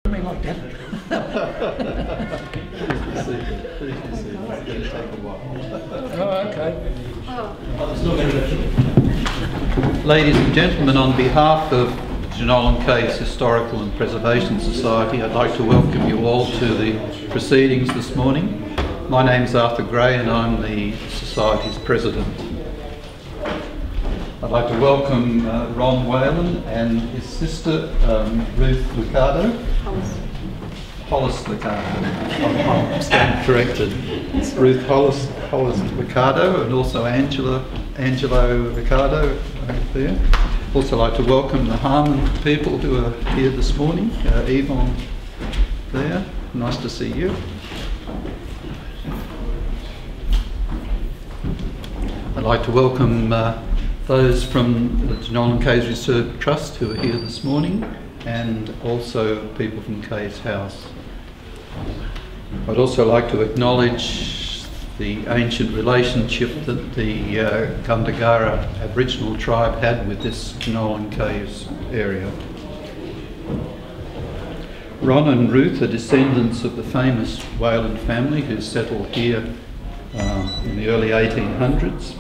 Something like that. It's going to take a while. Oh, okay. Ladies and gentlemen, on behalf of Jenolan Caves Historical and Preservation Society, I'd like to welcome you all to the proceedings this morning. My name's Arthur Gray and I'm the Society's President. I'd like to welcome Ron Whalan and his sister Ruth Liccardo. Hollis Liccardo. I'm standing corrected. Ruth Hollis Liccardo, and also Angelo Liccardo over there. Also like to welcome the Harmon people who are here this morning. Yvonne there, nice to see you. I'd like to welcome those from the Jenolan Caves Research Trust who are here this morning, and also people from Caves House. I'd also like to acknowledge the ancient relationship that the Gundagara Aboriginal tribe had with this Jenolan Caves area. Ron and Ruth are descendants of the famous Whalan family who settled here in the early 1800s.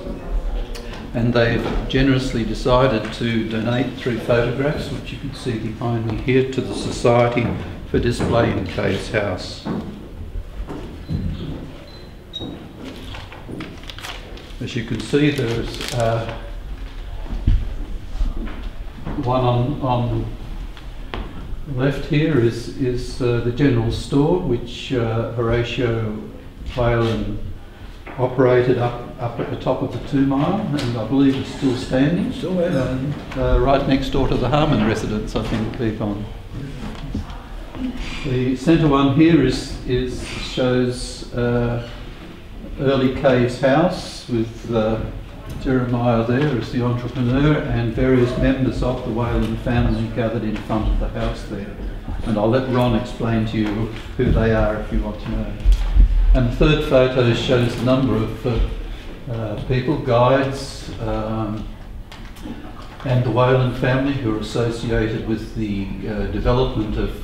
And they've generously decided to donate 3 photographs, which you can see behind me here, to the Society for display in Caves House. As you can see, there's one on the left here is the general store, which Horatio Whalan operated up at the top of the 2 Mile, and I believe it's still standing. Still there. Right next door to the Harmon residence, I think, Yvonne. The centre one here shows early Caves House with Jeremiah there as the entrepreneur and various members of the Whalan family gathered in front of the house there. And I'll let Ron explain to you who they are if you want to know. And the third photo shows a number of people, guides, and the Whalan family who are associated with the development of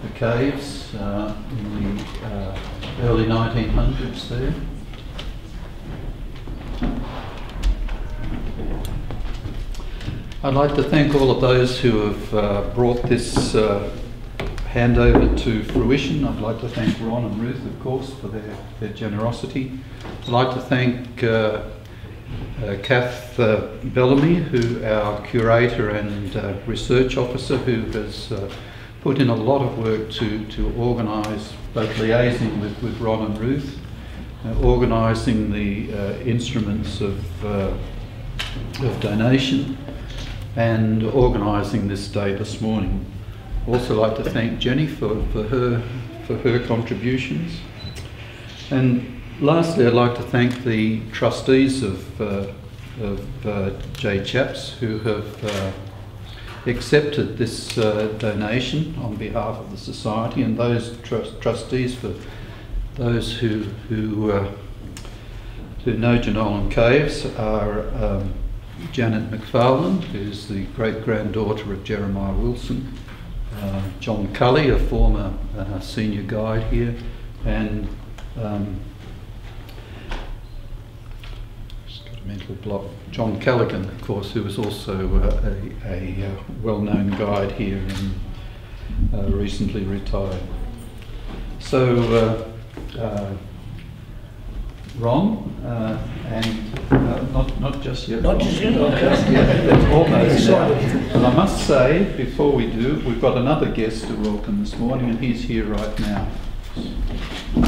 the caves in the early 1900s there. I'd like to thank all of those who have brought this handover to fruition. I'd like to thank Ron and Ruth, of course, for their generosity. I'd like to thank Kath Bellamy, our curator and research officer, who has put in a lot of work to organise, both liaising with Ron and Ruth, organising the instruments of donation, and organising this day this morning. Also like to thank Jenny for her contributions, and lastly I'd like to thank the trustees of J Chaps who have accepted this donation on behalf of the Society, and those trustees, for those who know Jenolan Caves, are Janet McFarlane, who's the great-granddaughter of Jeremiah Wilson, John Cully, a former senior guide here, and just got a mental block, John Callaghan, of course, who was also a well-known guide here and recently retired. So Ron, and not just yet. Not just yet. It's almost now. But I must say, before we do, we've got another guest to welcome this morning, and he's here right now. I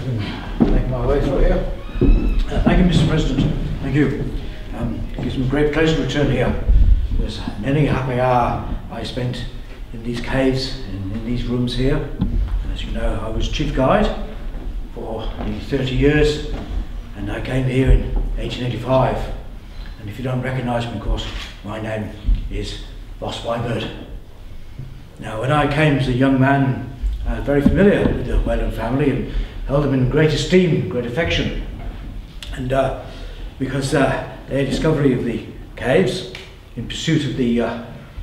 can make my way through here. Thank you, Mr. President. Thank you. It gives me great pleasure to return here. There's many a happy hour I spent in these caves, in these rooms here. As you know, I was chief guide for nearly 30 years, and I came here in 1885. And if you don't recognise me, of course, my name is Lost Wybird. Now, when I came as a young man, I was very familiar with the Whalan family and held them in great esteem, great affection. And because their discovery of the caves in pursuit of the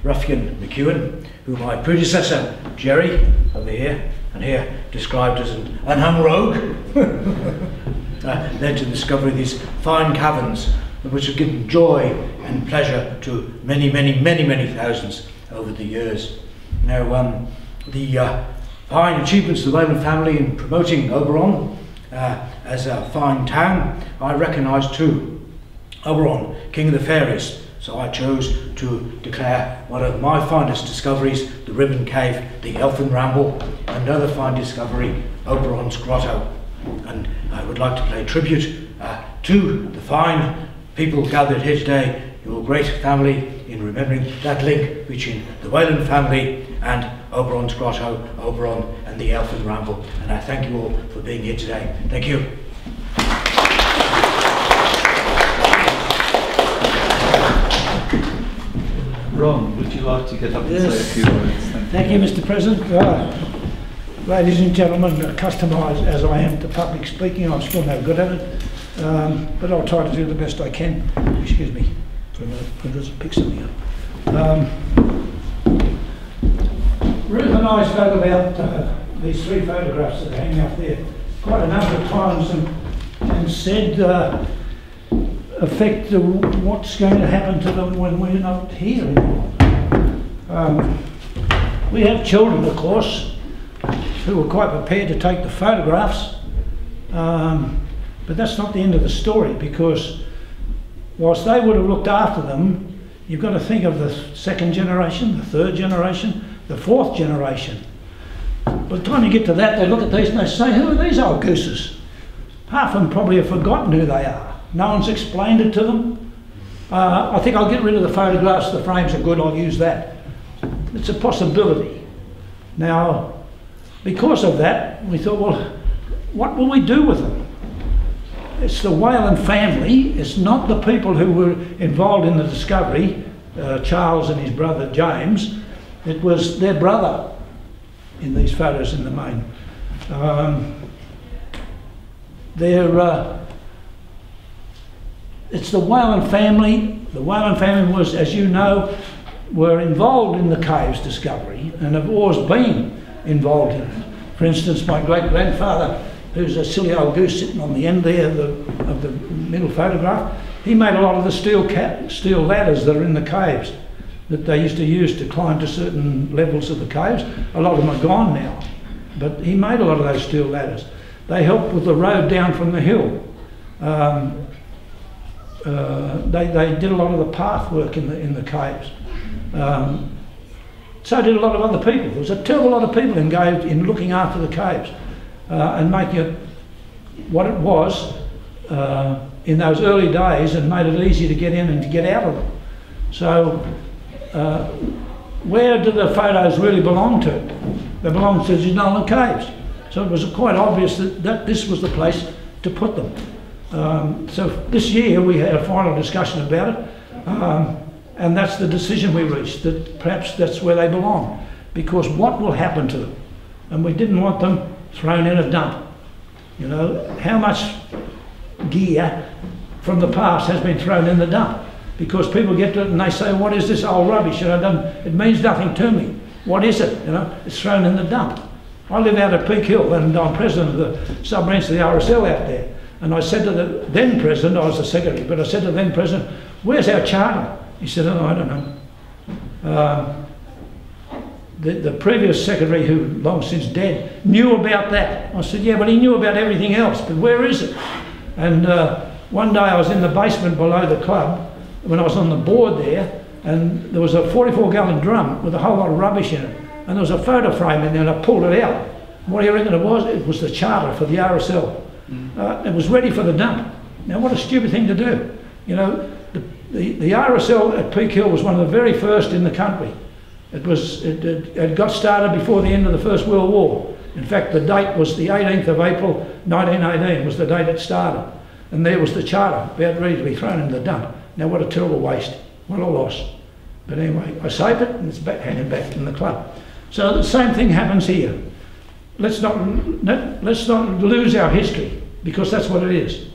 ruffian McEwen, who my predecessor, Jerry, over here, and here described as an unhung rogue, led to the discovery of these fine caverns, which have given joy and pleasure to many, many, many, many thousands over the years. Now, the fine achievements of the Whalan family in promoting Oberon as a fine town, I recognise too. Oberon, King of the Fairies. So I chose to declare one of my finest discoveries, the Ribbon Cave, the Elfin Ramble, another fine discovery, Oberon's Grotto. And I would like to pay tribute to the fine people gathered here today, your great family, in remembering that link between the Whalan family and Oberon's Grotto, Oberon and the Elfin Ramble. And I thank you all for being here today. Thank you. Ron, would you like to get up and say a few words? Thank you, Mr. President. Ladies and gentlemen, accustomed as I am to public speaking, I'm still no good at it, but I'll try to do the best I can. Excuse me, for a minute, I'll pick something up. Ruth and I spoke about these three photographs that are hanging up there quite a number of times and said affect what's going to happen to them when we're not here anymore. We have children, of course, who are quite prepared to take the photographs, but that's not the end of the story, because whilst they would have looked after them, you've got to think of the second generation, the third generation, the fourth generation. By the time you get to that, they look at these and they say, who are these old gooses? Half of them probably have forgotten who they are. No one's explained it to them. I think I'll get rid of the photographs. The frames are good, I'll use that. It's a possibility. Now, because of that, we thought, well, what will we do with them? It's the Whalan family. It's not the people who were involved in the discovery, Charles and his brother James. It was their brother in these photos in the main. It's the Whalan family. The Whalan family was, as you know, were involved in the caves discovery and have always been involved in it. For instance, my great-grandfather, who's a silly old goose sitting on the end there of the middle photograph, he made a lot of the steel ladders that are in the caves that they used to use to climb to certain levels of the caves. A lot of them are gone now, but he made a lot of those steel ladders. They helped with the road down from the hill. They did a lot of the path work in the caves. So did a lot of other people. There was a terrible lot of people engaged in looking after the caves and making it what it was in those early days, and made it easy to get in and to get out of them. So where do the photos really belong to? They belong to the Jenolan caves. So it was quite obvious that this was the place to put them. So this year we had a final discussion about it, and that's the decision we reached, that perhaps that's where they belong, because what will happen to them? And we didn't want them thrown in a dump. You know, how much gear from the past has been thrown in the dump? Because people get to it and they say, what is this old rubbish? It means nothing to me. What is it? You know, it's thrown in the dump. I live out at Peak Hill, and I'm president of the sub-branch of the RSL out there. And I said to the then president, I was the secretary, but I said to the then president, where's our charter? He said, oh, I don't know. The previous secretary, who long since dead, knew about that. I said, yeah, but he knew about everything else, but where is it? And one day I was in the basement below the club, when I was on the board there, and there was a 44-gallon drum with a whole lot of rubbish in it. And there was a photo frame in there, and I pulled it out. What do you reckon it was? It was the charter for the RSL. It was ready for the dump. Now, what a stupid thing to do. You know, the RSL at Peak Hill was one of the very first in the country. It got started before the end of the First World War. In fact, the date was the 18th of April 1918 was the date it started. And there was the charter, about ready to be thrown in the dump. Now, what a terrible waste. What a loss. But anyway, I saved it, and it's hanging back in the club. So the same thing happens here. Let's not lose our history, because that's what it is.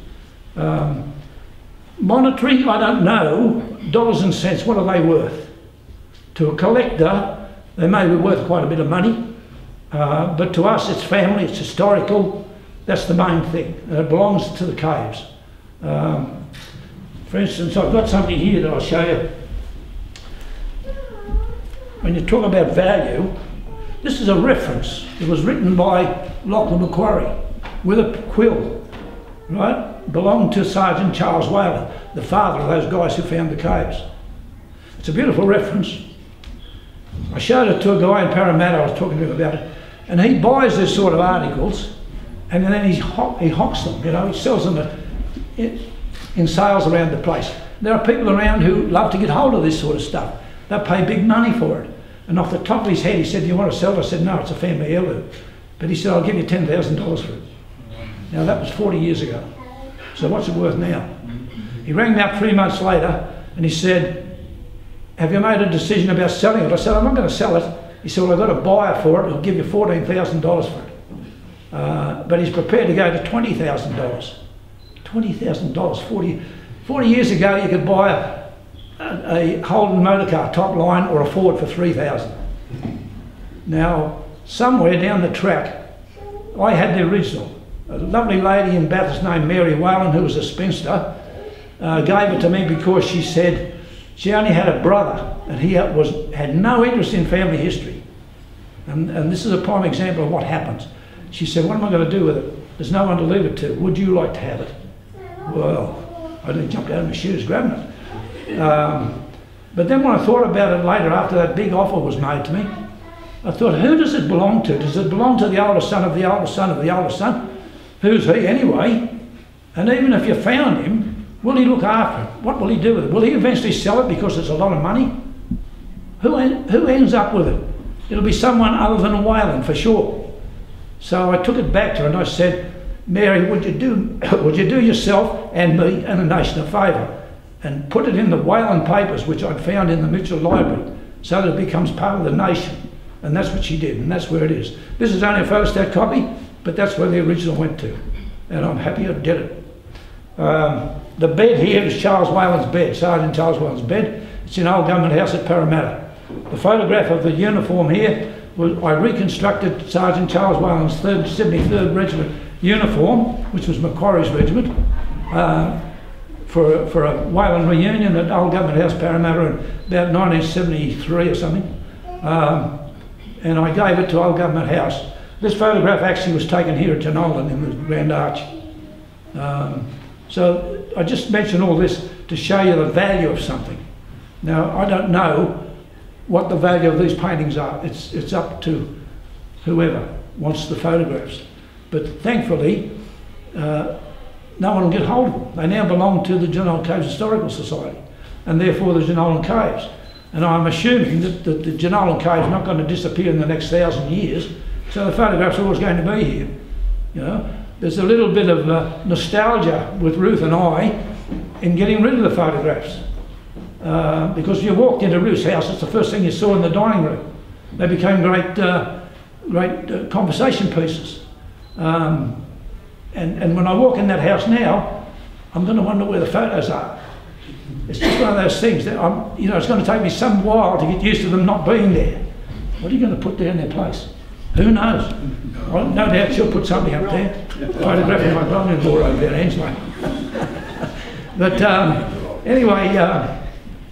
Monetary, I don't know, dollars and cents, what are they worth? To a collector, They may be worth quite a bit of money, but to us it's family, it's historical. That's the main thing. It belongs to the caves. For instance, I've got something here that I'll show you. When you talk about value, this is a reference. It was written by Lachlan Macquarie with a quill, right? Belonged to Sergeant Charles Whalan, the father of those guys who found the caves. It's a beautiful reference. I showed it to a guy in Parramatta, I was talking to him about it, and he buys this sort of articles and then he hawks them, you know, he sells them in sales around the place. There are people around who love to get hold of this sort of stuff. They pay big money for it. And off the top of his head he said, "Do you want to sell it?" I said, "No, it's a family heirloom." But he said, "I'll give you $10,000 for it." Now that was 40 years ago. So what's it worth now? He rang me up 3 months later and he said, "Have you made a decision about selling it?" I said, "I'm not going to sell it." He said, "Well, I've got a buyer for it, he'll give you $14,000 for it." But he's prepared to go to $20,000. $20,000, 40 years ago you could buy a Holden motor car, top line, or a Ford for $3,000. Now, somewhere down the track, I had the original. A lovely lady in Bathurst named Mary Whalan, who was a spinster, gave it to me because she said she only had a brother and he had no interest in family history. And this is a prime example of what happens. She said, "What am I going to do with it? There's no one to leave it to. Would you like to have it?" Well, I didn't jump out of my shoes grabbing it. But then when I thought about it later, after that big offer was made to me, I thought, who does it belong to? Does it belong to the oldest son of the oldest son of the oldest son? Who's he anyway? And even if you found him, will he look after it? What will he do with it? Will he eventually sell it because it's a lot of money? Who ends up with it? It'll be someone other than a Whalan for sure. So I took it back to her and I said, "Mary, would you do yourself and me and the nation a favour and put it in the Whalan papers, which I'd found in the Mitchell Library, so that it becomes part of the nation?" And that's what she did, and that's where it is. This is only a photostat copy, but that's where the original went to, and I'm happy I did it. The bed here is Charles Whalan's bed, Sergeant Charles Whalan's bed. It's in Old Government House at Parramatta. The photograph of the uniform here I reconstructed Sergeant Charles Whalan's 73rd Regiment uniform, which was Macquarie's regiment, for a Whalan reunion at Old Government House, Parramatta, in about 1973 or something. And I gave it to Old Government House. This photograph actually was taken here at Jenolan in the Grand Arch. So I just mention all this to show you the value of something. Now, I don't know what the value of these paintings are. It's up to whoever wants the photographs. But thankfully, no one will get hold of them. They now belong to the Jenolan Caves Historical Society, and therefore the Jenolan Caves. And I'm assuming that the Jenolan Caves are not going to disappear in the next 1,000 years, so the photographs are always going to be here. You know, there's a little bit of nostalgia with Ruth and I in getting rid of the photographs. Because you walked into Ruth's house, it's the first thing you saw in the dining room. They became great conversation pieces. And when I walk in that house now, I'm going to wonder where the photos are. It's just one of those things that it's going to take me some while to get used to them not being there. What are you going to put there in their place? Who knows? Well, no doubt she'll put something up there. Photographing my brother-in-law over there, Angela. But anyway,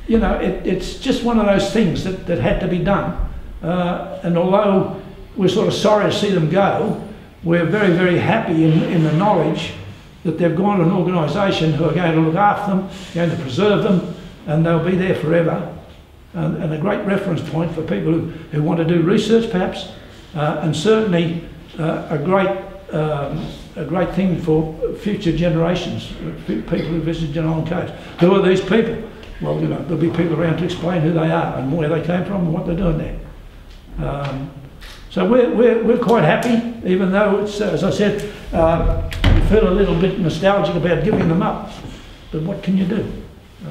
it's just one of those things that had to be done. And although we're sort of sorry to see them go, we're very, very happy in the knowledge that they've gone to an organisation who are going to look after them, going to preserve them, and they'll be there forever. And a great reference point for people who want to do research, perhaps, and certainly a great thing for future generations, people who visit Jenolan Caves. Who are these people? Well, there'll be people around to explain who they are and where they came from and what they're doing there. So we're quite happy, even though it's, as I said, we feel a little bit nostalgic about giving them up. But what can you do?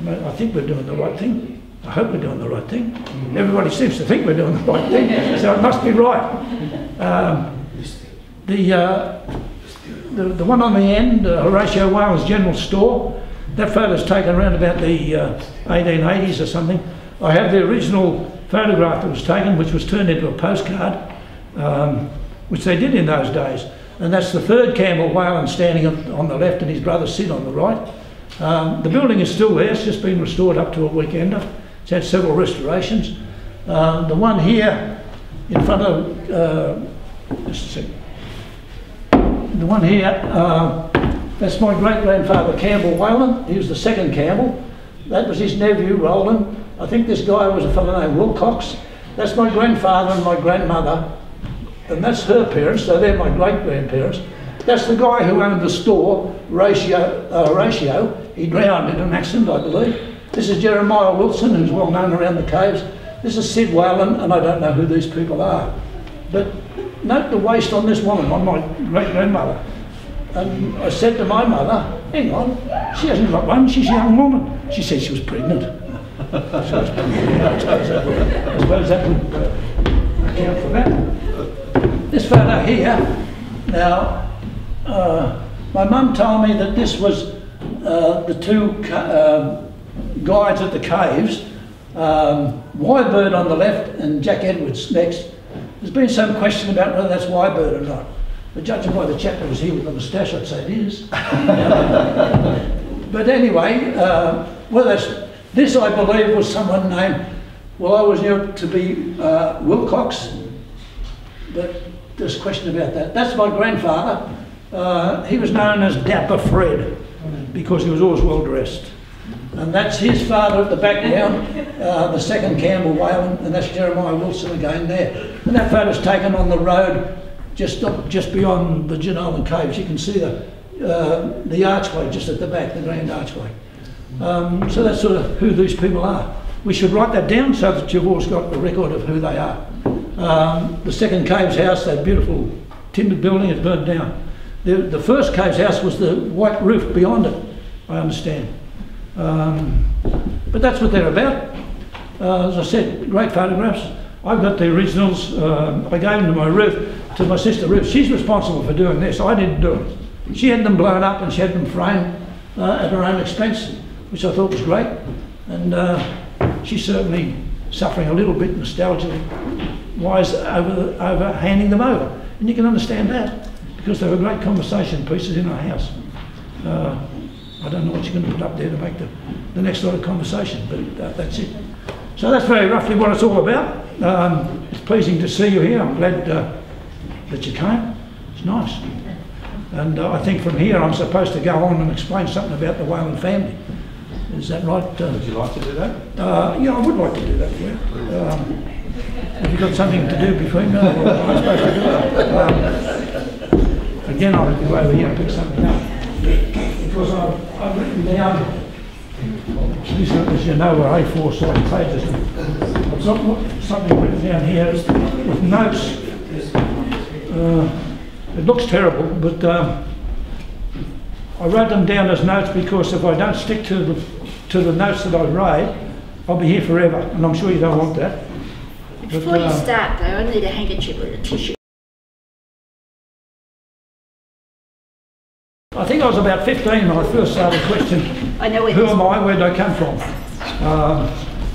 I think we're doing the right thing. I hope we're doing the right thing. Everybody seems to think we're doing the right thing, so it must be right. The one on the end, Horatio Whalan's General Store, that photo's taken around about the 1880s or something. I have the original photograph that was taken, which was turned into a postcard, which they did in those days. And that's the third Campbell Whalan standing on the left and his brother Sid on the right. The building is still there, it's just been restored up to a weekender. It's had several restorations. The one here in front of, just a second. The one here, that's my great-grandfather Campbell Whalan. He was the second Campbell. That was his nephew, Roland. I think this guy was a fellow named Wilcox. That's my grandfather and my grandmother. And that's her parents, so they're my great-grandparents. That's the guy who owned the store, Ratio. He drowned in an accident, I believe. This is Jeremiah Wilson, who's well known around the caves. This is Sid Whalan, and I don't know who these people are. But note the waist on this woman, on my great-grandmother. And I said to my mother, hang on, she hasn't got one, she's a young woman. She said she was pregnant. I suppose that would account for that. This photo here, now, my mum told me that this was the two guides at the caves, Wybird on the left and Jack Edwards next. There's been some question about whether that's Wybird or not. But judging by the chap that was here with the moustache, I'd say it is. But anyway, well, this I believe was someone named, well, I always knew it to be Wilcox, but there's a question about that. That's my grandfather. He was known as Dapper Fred because he was always well dressed. And that's his father at the background, the second Campbell Whalan, and that's Jeremiah Wilson again there. And that photo's taken on the road just beyond the Jenolan caves. You can see the archway just at the back, the grand archway. So that's sort of who these people are. We should write that down so that you've always got a record of who they are. The second caves house, that beautiful timbered building, is burnt down. The first caves house was the white roof beyond it, I understand. But that's what they're about. As I said, great photographs. I've got the originals. I gave them to my sister Ruth. She's responsible for doing this. I didn't do it. She had them blown up and she had them framed at her own expense, which I thought was great. And she's certainly suffering a little bit nostalgia-wise over handing them over. And you can understand that because they were great conversation pieces in our house. I don't know what you're going to put up there to make the next lot of conversation, but that's it. So that's very roughly what it's all about. It's pleasing to see you here. I'm glad that you came. It's nice. And I think from here I'm supposed to go on and explain something about the Whalan family. Is that right? Would you like to do that? Yeah, I would like to do that for you. Have you got something to do between now? Or am I supposed to do that? Again, I'll go over here and pick something up. Because I've written down, as you know, we're A4 size pages. I've got something written down here with notes. It looks terrible, but I wrote them down as notes because if I don't stick to the notes that I write, I'll be here forever, and I'm sure you don't want that. Before you start though, I need a handkerchief with a tissue. I think I was about 15 when I first started questioning, who am I, where did I come from?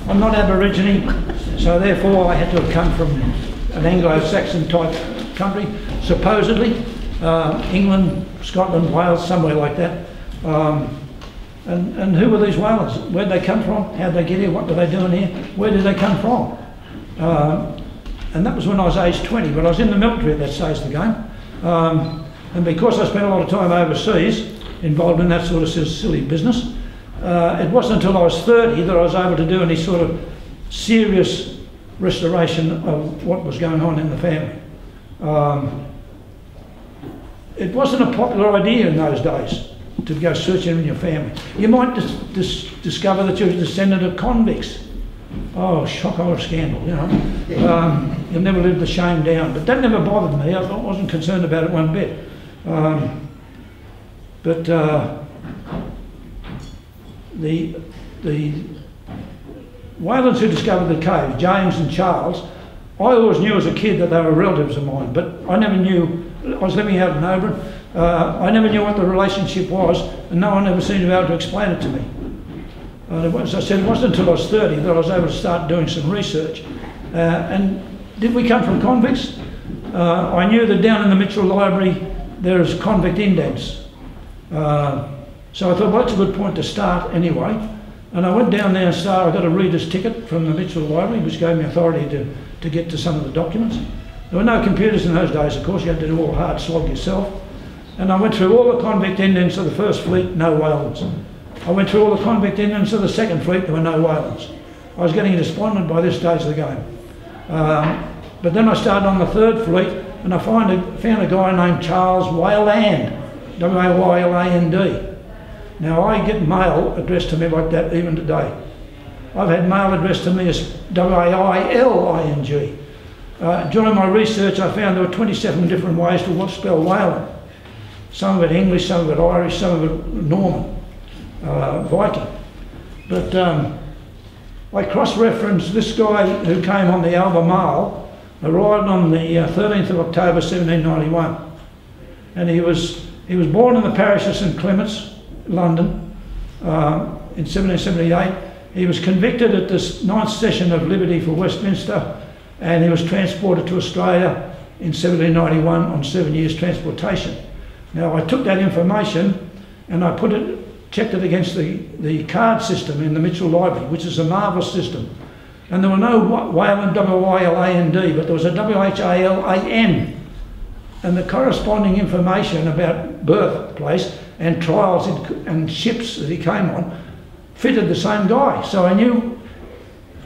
I'm not Aborigine, so therefore I had to have come from an Anglo-Saxon type country, supposedly. England, Scotland, Wales, somewhere like that. And who were these Whalans? Where did they come from? How did they get here? What were they doing here? Where did they come from? And that was when I was aged 20, but I was in the military at that stage of the game. And because I spent a lot of time overseas, involved in that sort of silly business, it wasn't until I was 30 that I was able to do any sort of serious restoration of what was going on in the family. It wasn't a popular idea in those days to go searching in your family. You might discover that you're a descendant of convicts. Oh, shock, horror, scandal, you know. You'll never live the shame down. But that never bothered me. I wasn't concerned about it one bit. But the Whalans who discovered the cave, James and Charles, I always knew as a kid that they were relatives of mine, but I never knew. I was living out in Oban. I never knew what the relationship was, and no one ever seemed to be able to explain it to me. As I said, it wasn't until I was 30 that I was able to start doing some research. And did we come from convicts? I knew that down in the Mitchell Library there is convict indents. So I thought, well, that's a good point to start anyway. And I went down there and I got a reader's ticket from the Mitchell Library, which gave me authority to get to some of the documents. There were no computers in those days, of course. You had to do all the hard slog yourself. And I went through all the convict indents of the First Fleet, no Whalans. I went through all the convict indents of the Second Fleet, there were no Whalans. I was getting despondent by this stage of the game. But then I started on the Third Fleet, and I found a guy named Charles Whalan, W-A-Y-L-A-N-D. Now I get mail addressed to me like that even today. I've had mail addressed to me as W-A-I-L-I-N-G. During my research I found there were 27 different ways to spell Whalan. Some of it English, some of it Irish, some of it Norman, Viking. But I cross-referenced this guy who came on the Albemarle, arrived on the 13th of October 1791. And he was born in the parish of St Clement's, London, in 1778. He was convicted at the 9th session of Liberty for Westminster, and he was transported to Australia in 1791 on 7 years transportation. Now I took that information and I checked it against the card system in the Mitchell Library, which is a marvellous system. And there were no Whalan, W-Y-L-A-N-D, but there was a W-H-A-L-A-N. And the corresponding information about birthplace and trials and ships that he came on fitted the same guy. So I knew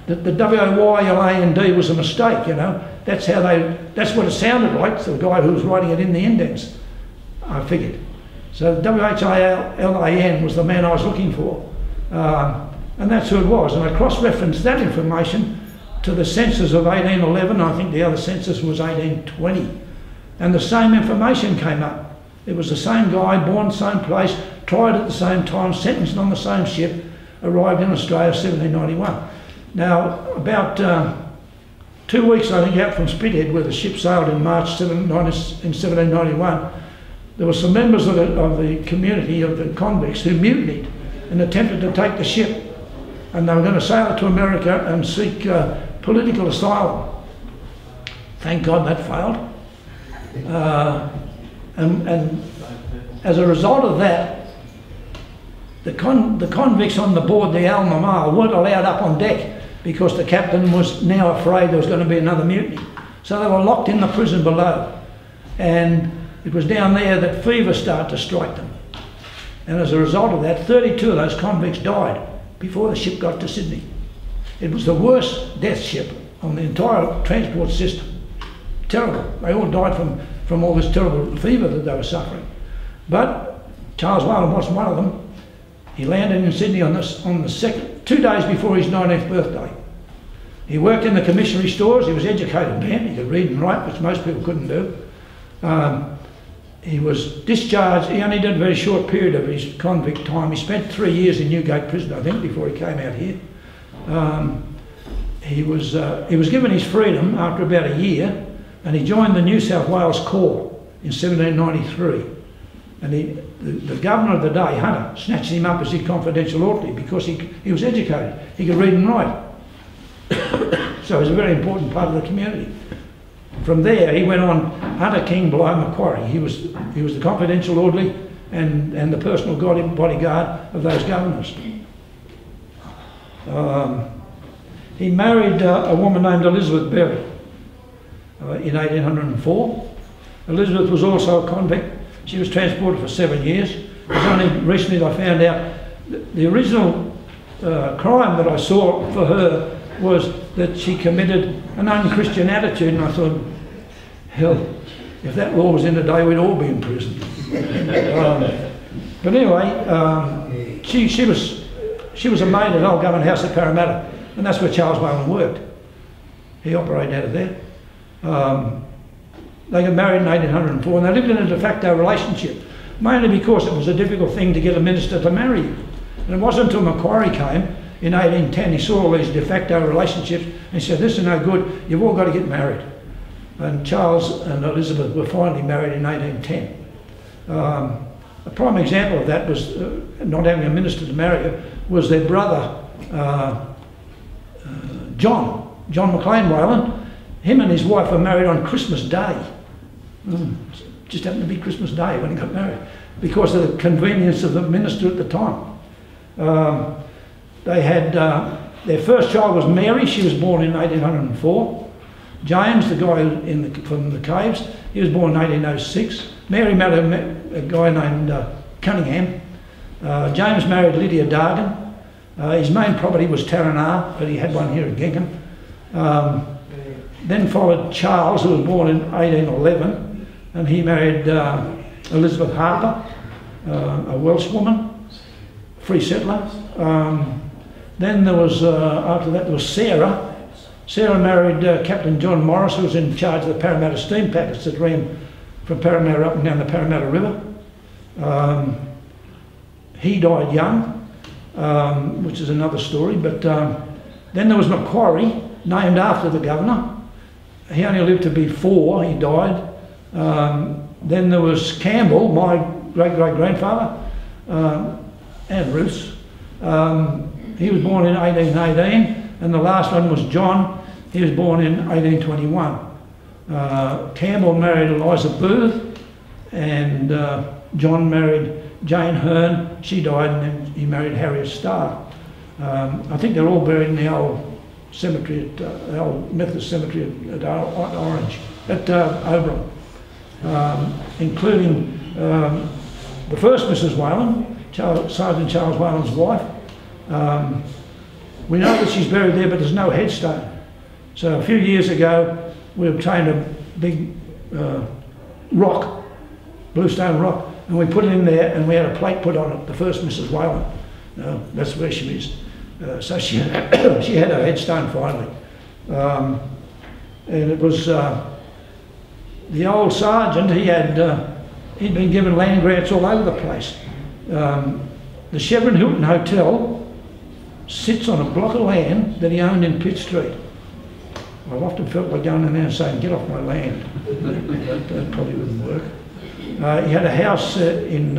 that the W-Y-L-A-N-D was a mistake, you know. That's what it sounded like to the guy who was writing it in the indents, I figured. So W-H-A-L-A-N was the man I was looking for. And that's who it was. And I cross-referenced that information to the census of 1811. I think the other census was 1820. And the same information came up. It was the same guy, born the same place, tried at the same time, sentenced on the same ship, arrived in Australia 1791. Now, about 2 weeks, I think, out from Spithead, where the ship sailed in March in 1791, there were some members of the community of the convicts who mutinied and attempted to take the ship. And they were going to sail to America and seek political asylum. Thank God that failed. And as a result of that, the convicts on the board the Albemarle weren't allowed up on deck because the captain was now afraid there was going to be another mutiny. So they were locked in the prison below. And it was down there that fever started to strike them. And as a result of that, 32 of those convicts died before the ship got to Sydney. It was the worst death ship on the entire transport system. Terrible. They all died from all this terrible fever that they were suffering. But Charles Whalan wasn't one of them. He landed in Sydney on the second, 2 days before his 19th birthday. He worked in the commissary stores. He was an educated man. He could read and write, which most people couldn't do. He was discharged. He only did a very short period of his convict time. He spent 3 years in Newgate Prison, I think, before he came out here. He was given his freedom after about a year, and he joined the New South Wales Corps in 1793. And the governor of the day, Hunter, snatched him up as his confidential orderly because he was educated. He could read and write. So he was a very important part of the community. From there, he went on Hunter King below Macquarie. He was the confidential orderly and the personal bodyguard of those governors. He married a woman named Elizabeth Berry in 1804. Elizabeth was also a convict. She was transported for 7 years. It was only recently that I found out the original crime that I saw for her was that she committed an un-Christian attitude, and I thought, hell, if that law was in today, we'd all be in prison. But anyway, she was a maid at Old Government House at Parramatta, and that's where Charles Whalan worked. He operated out of there. They got married in 1804, and they lived in a de facto relationship, mainly because it was a difficult thing to get a minister to marry you. And it wasn't until Macquarie came in 1810, he saw all these de facto relationships, and he said, this is no good, you've all got to get married. And Charles and Elizabeth were finally married in 1810. A prime example of that was not having a minister to marry her was their brother, John John McLean Whalan, him and his wife were married on Christmas Day. Just happened to be Christmas Day when he got married, because of the convenience of the minister at the time. They had, their first child was Mary. She was born in 1804. James, the guy from the caves, he was born in 1806. Mary married a guy named Cunningham. James married Lydia Dargan. His main property was Taranah, but he had one here at Gengham. Then followed Charles, who was born in 1811, and he married Elizabeth Harper, a Welsh woman, free settler. Then there was, after that, there was Sarah. Sarah married Captain John Morris, who was in charge of the Parramatta steam packets that ran from Parramatta up and down the Parramatta River. He died young, which is another story. But then there was Macquarie, named after the governor. He only lived to be 4, he died. Then there was Campbell, my great-great-grandfather, and Ruth's. He was born in 1818, and the last one was John. He was born in 1821. Campbell married Eliza Booth, and John married Jane Hearn. She died, and then he married Harriet Starr. I think they're all buried in the old cemetery, at the old Methodist cemetery at Orange, at Oberon, including the first Mrs. Whalan, Sergeant Charles Whalan's wife. We know that she's buried there, but there's no headstone. So a few years ago, we obtained a big rock, bluestone rock, and we put it in there, and we had a plate put on it, the first Mrs. Whalan. That's where she is. So she had her headstone finally. And it was the old sergeant, he'd been given land grants all over the place. The Chevron Hilton Hotel sits on a block of land that he owned in Pitt Street. I've often felt like going in there and saying, get off my land. that probably wouldn't work. He had a house in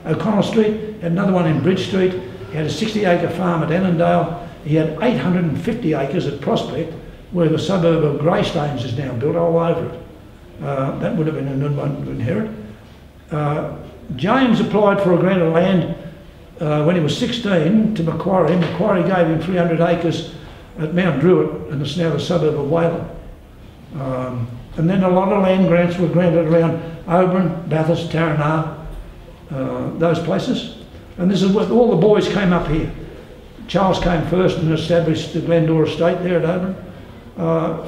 O'Connell Street, had another one in Bridge Street. He had a 60-acre farm at Annandale. He had 850 acres at Prospect, where the suburb of Greystanes is now built all over it. That would have been a good one to inherit. James applied for a grant of land when he was 16 to Macquarie. Macquarie gave him 300 acres at Mount Druitt, and it's now the suburb of Whalan. And then a lot of land grants were granted around Oberon, Bathurst, Taranah, those places. And this is what all the boys came up here. Charles came first and established the Glendora estate there at Oberon,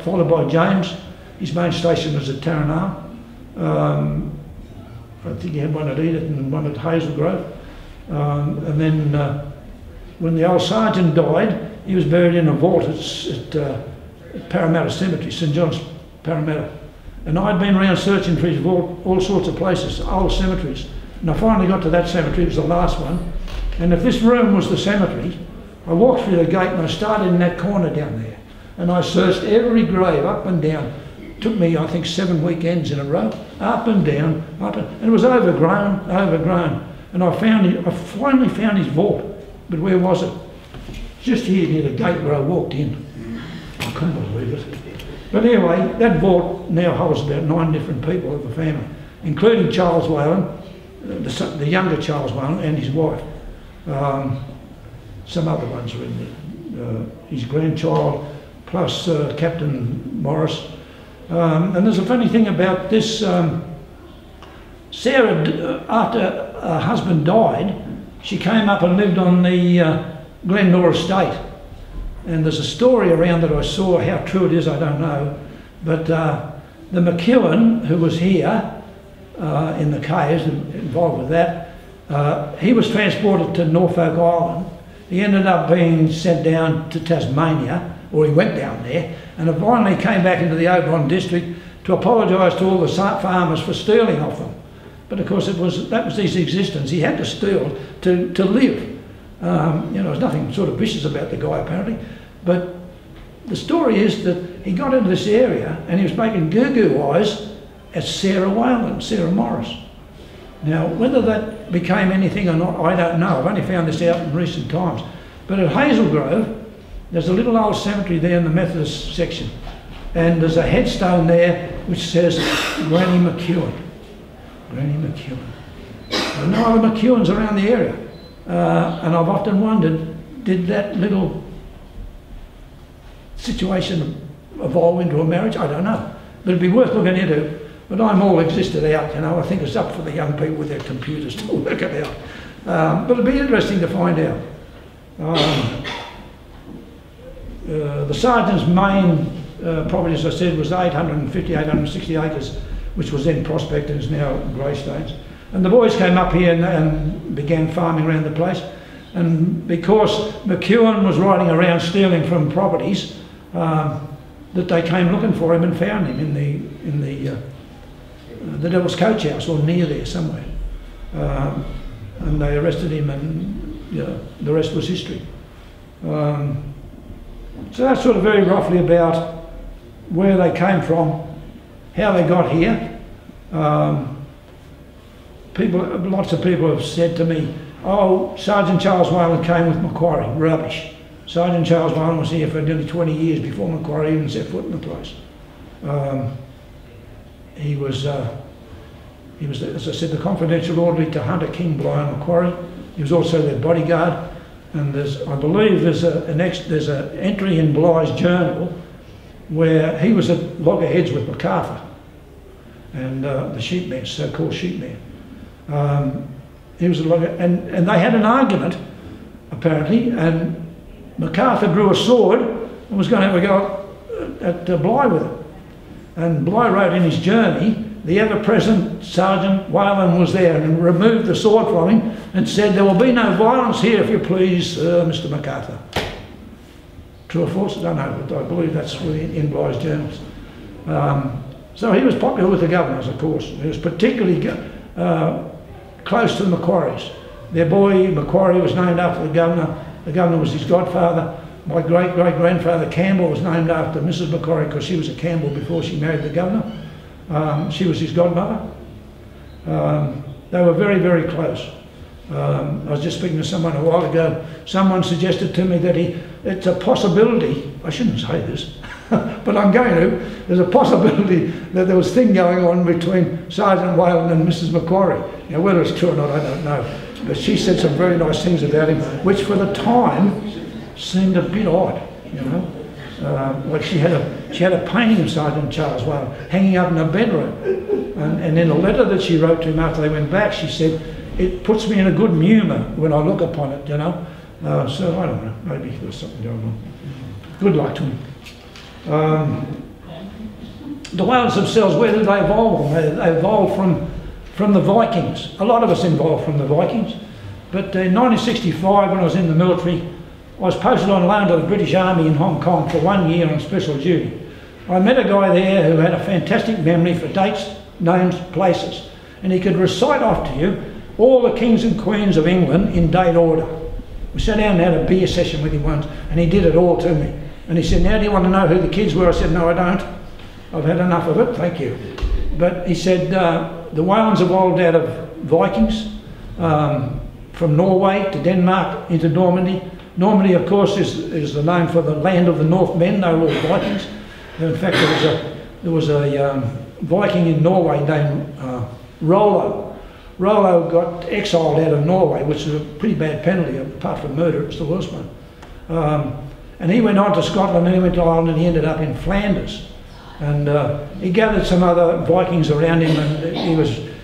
followed by James. His main station was at Taranah. I think he had one at Edith and one at Hazel Grove. And then when the old sergeant died, he was buried in a vault at Parramatta Cemetery, St John's, Parramatta. And I'd been around searching for his vault, all sorts of places, old cemeteries. And I finally got to that cemetery, it was the last one. And if this room was the cemetery, I walked through the gate and I started in that corner down there. And I searched every grave up and down. It took me, I think, 7 weekends in a row, up and down, and it was overgrown. And I finally found his vault. But where was it? Just here near the gate where I walked in. I couldn't believe it. But anyway, that vault now holds about 9 different people of the family, including Charles Whalan, the younger Charles Whalan, and his wife. Some other ones are in there. His grandchild, plus Captain Morris. And there's a funny thing about this. Sarah, after her husband died, she came up and lived on the Glendora estate. And there's a story around that I saw. How true it is, I don't know. But the McEwen, who was here in the caves, involved with that, he was transported to Norfolk Island. He ended up being sent down to Tasmania, or he went down there, and finally came back into the Oberon district to apologise to all the farmers for stealing off them. But of course that was his existence. He had to steal to live. There was nothing sort of vicious about the guy apparently. But the story is that he got into this area and he was making goo-goo eyes at Sarah Whalan, Sarah Morris. Now, whether that became anything or not, I don't know. I've only found this out in recent times. But at Hazel Grove, There's a little old cemetery there in the Methodist section, and there's a headstone there which says Granny McEwen. Granny McEwen. There are no other McEwens around the area, and I've often wondered, did that little situation evolve into a marriage? I don't know, but it'd be worth looking into. But I'm all existed out, you know. I think it's up for the young people with their computers to work it out. But it'd be interesting to find out. The sergeant's main property, as I said, was 860 acres, which was then prospected and is now greystones. And the boys came up here and began farming around the place. And because McEwen was riding around stealing from properties, that they came looking for him and found him in the Devil's Coach House, or near there somewhere. And they arrested him, and the rest was history. So that's sort of very roughly about where they came from, how they got here. Lots of people have said to me, oh, Sergeant Charles Whalan came with Macquarie. Rubbish. Sergeant Charles Whalan was here for nearly 20 years before Macquarie even set foot in the place. He was, as I said, the confidential orderly to Hunter, King, Bligh and Macquarie. He was also their bodyguard. And I believe there's an entry in Bligh's journal where he was at loggerheads with MacArthur and the sheepman, so-called sheepman. He was and they had an argument, apparently, and MacArthur drew a sword and was going to have a go at Bligh with it. And Bligh wrote in his journey, the ever-present Sergeant Whalan was there and removed the sword from him and said, there will be no violence here, if you please, Mr. MacArthur. True or false? I don't know, but I believe that's in Bligh's journals. So he was popular with the governors, of course. He was particularly close to the Macquaries. Their boy, Macquarie, was named after the governor. The governor was his godfather. My great-great-grandfather Campbell was named after Mrs. Macquarie because she was a Campbell before she married the governor. She was his godmother. They were very, very close. I was just speaking to someone a while ago. Someone suggested to me that it's a possibility, I shouldn't say this, but I'm going to, there's a possibility that there was a thing going on between Sergeant Whalan and Mrs. Macquarie. You know, whether it's true or not, I don't know. But she said some very nice things about him, which for the time seemed a bit odd, you know. Like she had a painting of Sergeant Charles Whalan hanging up in her bedroom, and in a letter that she wrote to him after they went back, she said, it puts me in a good humour when I look upon it, you know. So I don't know, maybe there's something going on. Good luck to him. The Whalans themselves, where did they evolve from? They evolved from the Vikings. A lot of us evolved from the Vikings. But in 1965, when I was in the military, I was posted on loan to the British Army in Hong Kong for 1 year on special duty. I met a guy there who had a fantastic memory for dates, names, places, and he could recite off to you all the kings and queens of England in date order. We sat down and had a beer session with him once, and he did it all to me. And he said, now do you want to know who the kids were? I said, no, I don't. I've had enough of it, thank you. But he said, the Whalans evolved out of Vikings, from Norway to Denmark into Normandy. Normandy, of course, is the name for the land of the Northmen. They were all Vikings. In fact, there was a Viking in Norway named Rollo. Rollo got exiled out of Norway, which is a pretty bad penalty. Apart from murder, it's the worst one. And he went on to Scotland, and he went to Ireland, and he ended up in Flanders. And he gathered some other Vikings around him, and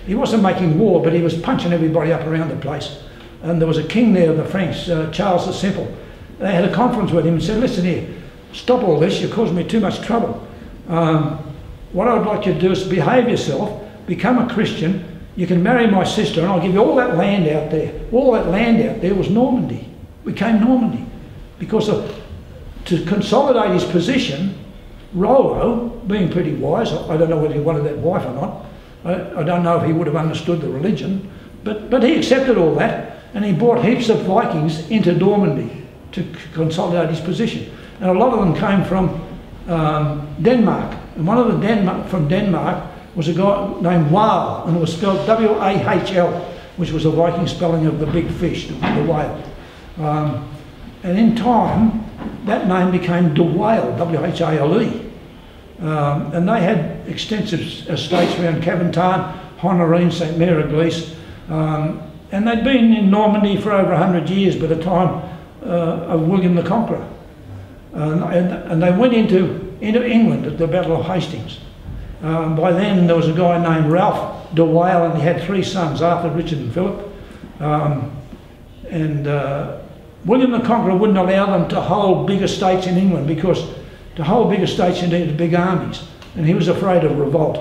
he wasn't making war, but he was punching everybody up around the place. And there was a king there of the French, Charles the Simple. They had a conference with him and said, listen here, stop all this, you're causing me too much trouble. What I would like you to do is behave yourself, become a Christian, you can marry my sister, and I'll give you all that land out there. All that land out there was Normandy, became Normandy. Because to consolidate his position, Rollo, being pretty wise, I don't know whether he wanted that wife or not, I don't know if he would have understood the religion, but he accepted all that, and he brought heaps of Vikings into Normandy to consolidate his position. And a lot of them came from Denmark. And one of them from Denmark was a guy named Whale, and it was spelled W-A-H-L, which was a Viking spelling of the big fish, the whale. And in time, that name became de Whale, W-H-A-L-E. And they had extensive estates around Caventarn, Honorine, St Mary-Eglise, and they'd been in Normandy for over 100 years by the time of William the Conqueror. And they went into England at the Battle of Hastings. By then there was a guy named Ralph de Whale, and he had 3 sons, Arthur, Richard and Philip. William the Conqueror wouldn't allow them to hold big estates in England, because to hold big estates you needed big armies, and he was afraid of revolt.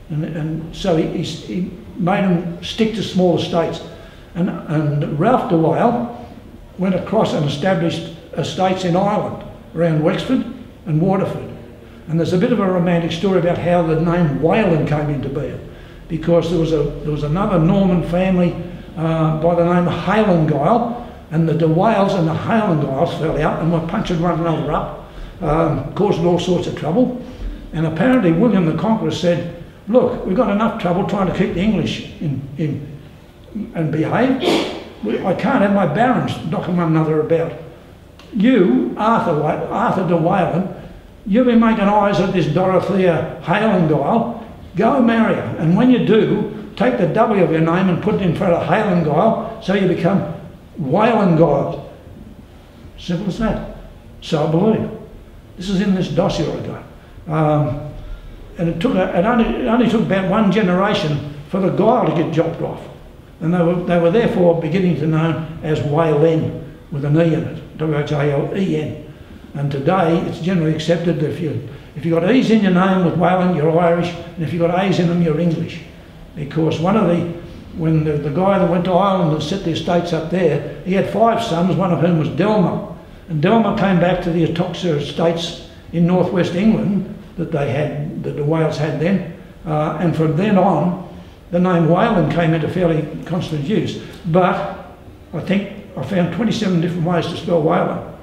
And so he made them stick to small estates. And Ralph de Whale went across and established estates in Ireland, around Wexford and Waterford. And there's a bit of a romantic story about how the name Whalan came into being, because there was another Norman family by the name of Halengile, and the de Whales and the Halengiles fell out and were punching one another up, causing all sorts of trouble. And apparently William the Conqueror said, look, we've got enough trouble trying to keep the English and behave. I can't have my barons knocking one another about. You, Arthur de Whalen, you've been making eyes at this Dorothea Halengile, go marry her, and when you do, take the W of your name and put it in front of Halengile, so you become Whalengile. Simple as that. So I believe. This is in this dossier I got. And it only took about 1 generation for the guile to get chopped off. And they were therefore beginning to know as Whalan, with an E in it, W-H-A-L-E-N. And today it's generally accepted that if you've got E's in your name with Whalan, you're Irish, and if you've got A's in them, you're English. Because when the guy that went to Ireland and set the estates up there, he had 5 sons, one of whom was Delmer. And Delmer came back to the Atoxa estates in northwest England that the Wales had then. And from then on, the name Whalan came into fairly constant use. But I think I found 27 different ways to spell Whalan.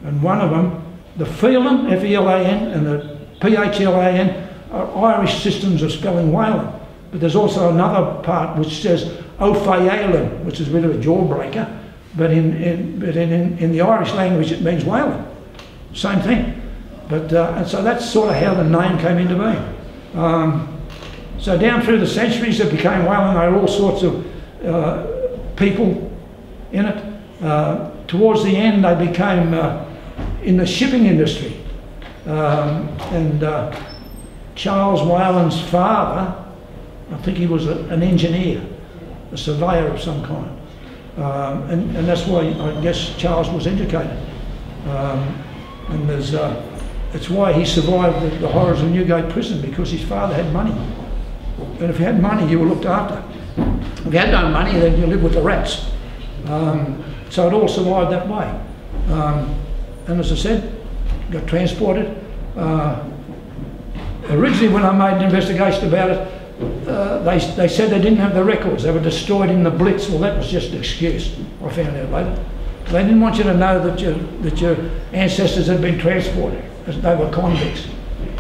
And one of them, the Phelan, F-E-L-A-N, and the P-H-L-A-N, are Irish systems of spelling Whalan. But there's also another part which says O'Phaelan, which is a bit of a jawbreaker, but in the Irish language it means Whalan. Same thing. But and so that's sort of how the name came into being. So down through the centuries it became Whalan. There were all sorts of people in it. Towards the end they became in the shipping industry. Charles Whalan's father, I think he was an engineer, a surveyor of some kind. And that's why I guess Charles was educated. And it's why he survived the horrors of Newgate prison, because his father had money. And if you had money, you were looked after. If you had no money, then you lived with the rats. So it all survived that way. And as I said, got transported. Originally, when I made an investigation about it, they said they didn't have the records. They were destroyed in the Blitz. Well, that was just an excuse. I found out later. They didn't want you to know that your ancestors had been transported, as they were convicts.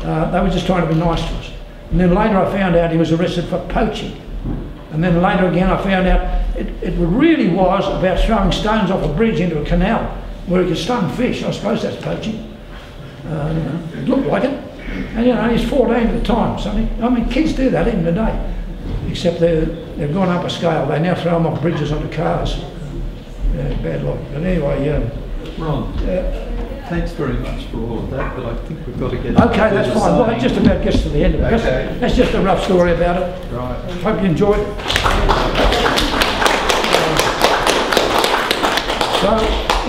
They were just trying to be nice to us. And then later I found out he was arrested for poaching. And then later again I found out it really was about throwing stones off a bridge into a canal where he could stun fish. I suppose that's poaching. It looked like it. And he's 14 at the time. So, I mean, kids do that even today. Except they've gone up a scale. They now throw them off bridges onto cars. Bad luck. But anyway, Ron, thanks very much for all of that, but I think we've got to get... Okay, that's fine. Well, it just about gets to the end of it. Okay. That's just a rough story about it. Right. Hope you enjoyed it. So,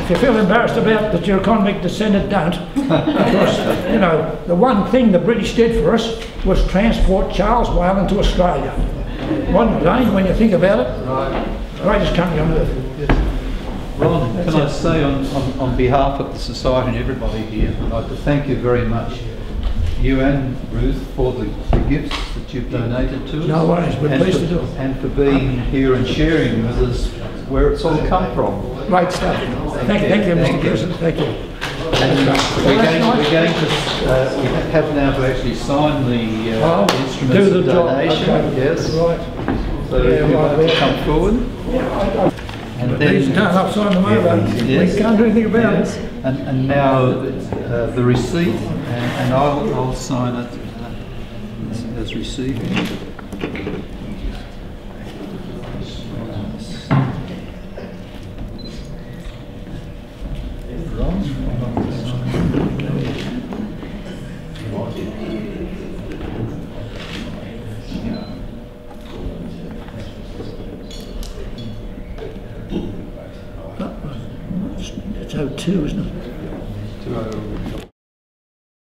if you feel embarrassed about that you're a convict descendant, don't. Because, the one thing the British did for us was transport Charles Whalan to Australia. Wasn't it, eh, when you think about it? Right. Greatest country on earth. Yes. Ron, can I say on behalf of the Society and everybody here, I'd like to thank you very much, you and Ruth, for the gifts that you've donated to us. No worries, we're pleased to do it. And for being here and sharing with us where it's all come from. Great stuff. Thank you, Mr. Gibson. Thank you. And we're going to we have now to actually sign the instruments of donation. Okay. Yes. Right. So if you'd like to come forward. Yeah, And But these turn up sign them over. Yes. We can't do anything about Yes. it. And now the receipt, and I'll sign it as received. It's 02, isn't it?